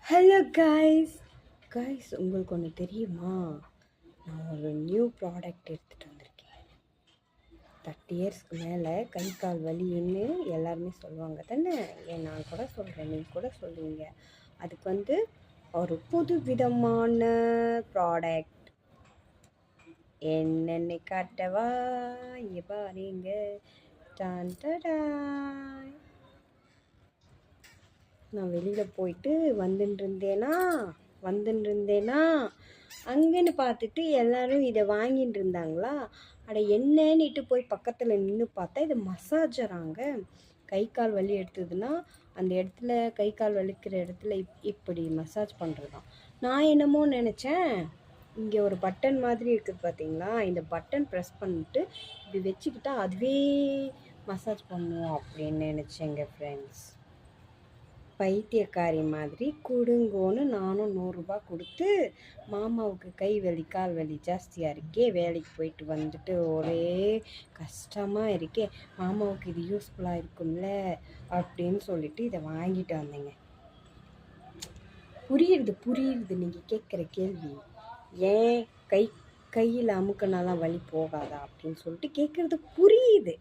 Hello guys guys உங்களுக்கு ஒன்று தெரியுமா? நான் ஒரு நியூ ப்ராடக்ட் எடுத்துகிட்டு வந்திருக்கேன். 30 இயர்ஸ்க்கு மேலே கை கால் வலின்னு எல்லாருமே சொல்லுவாங்க தானே. ஏன் நான் கூட சொல்கிறேன், நீங்கள் கூட சொல்லுவீங்க. அதுக்கு ஒரு புது விதமான ப்ராடக்ட் என்னென்ன காட்டவா? இங்கே பாருங்க. டான் டடாய். நான் வெளியில் போயிட்டு வந்துட்டு இருந்தேனா அங்கேன்னு பார்த்துட்டு எல்லாரும் இதை வாங்கிட்டு இருந்தாங்களா. அட என்னன்னுட்டு போய் பக்கத்தில் நின்று பார்த்தா இது மசாஜராங்க. கை கால் வலி எடுத்ததுன்னா அந்த இடத்துல கை கால் வலிக்கிற இடத்துல இப்படி மசாஜ் பண்ணுறதான். நான் என்னமோ நினச்சேன், இங்கே ஒரு பட்டன் மாதிரி இருக்குது பார்த்தீங்களா, இந்த பட்டன் ப்ரெஸ் பண்ணிட்டு இப்படி வச்சுக்கிட்டா அதுவே மசாஜ் பண்ணுவோம் அப்படின்னு நினச்சேங்க ஃப்ரெண்ட்ஸ். பைத்தியக்காரி மாதிரி கொடுங்கோன்னு நானும் 100 ரூபா கொடுத்து மாமாவுக்கு கை வலி கால் வலி ஜாஸ்தியாக இருக்கே, வேலைக்கு போயிட்டு வந்துட்டு ஒரே கஷ்டமாக இருக்கே, மாமாவுக்கு இது யூஸ்ஃபுல்லாக இருக்கும்ல அப்படின்னு சொல்லிட்டு இதை வாங்கிட்டு வந்தேங்க. புரியுது நீங்கள் கேட்குற கேள்வி. ஏன் கையில் அமுக்கினாலாம் வலி போகாதா அப்படின்னு சொல்லிட்டு கேட்குறது புரியுது.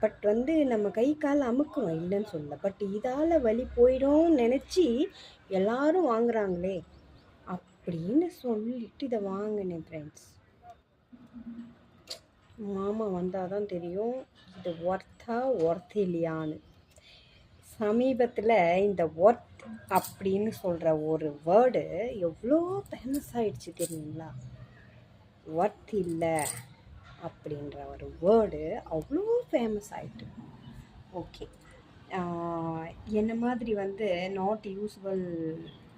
பட் நம்ம கை கால் அமுக்குவோம், இல்லைன்னு சொல்ல. பட் இதால் வலி போயிடும்னு நினச்சி எல்லாரும் வாங்குறாங்களே அப்படின்னு சொல்லிட்டு இதை வாங்கினேன் ஃப்ரெண்ட்ஸ். மாமா வந்தால் தான் தெரியும் இது ஒர்த் இல்லையான்னு. சமீபத்தில் இந்த ஒர்த் அப்படின்னு சொல்கிற ஒரு வேர்டு எவ்வளோ ஃபேமஸ் ஆகிடுச்சு தெரியுங்களா? ஒர்த் இல்லை அப்படின்ற ஒரு வேர்டு அவ்வளோ ஃபேமஸ் ஆகிட்டு. ஓகே, என்ன மாதிரி நாட் யூஸ்ஃபுல்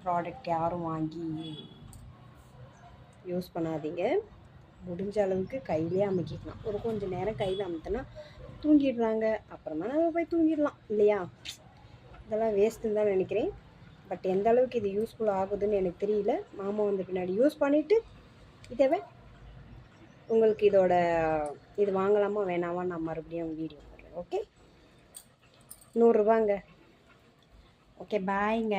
ப்ராடக்ட் யாரும் வாங்கி யூஸ் பண்ணாதீங்க. முடிஞ்ச அளவுக்கு கையிலே அமுக்கிக்கலாம். ஒரு கொஞ்சம் நேரம் கையில் அமுத்தினா தூங்கிடுறாங்க, அப்புறமா நம்ம போய் தூங்கிடலாம் இல்லையா? இதெல்லாம் வேஸ்ட்டுன்னு தான் நினைக்கிறேன். பட் எந்த அளவுக்கு இது யூஸ்ஃபுல் ஆகுதுன்னு எனக்கு தெரியல. மாமா வந்து பின்னாடி யூஸ் பண்ணிவிட்டு இதவே உங்களுக்கு இது வாங்கலாமா வேணாமா நான் மறுபடியும் வீடியோ போடுறேன். ஓகே, 100 ரூபாங்க. ஓகே, பாய்ங்க.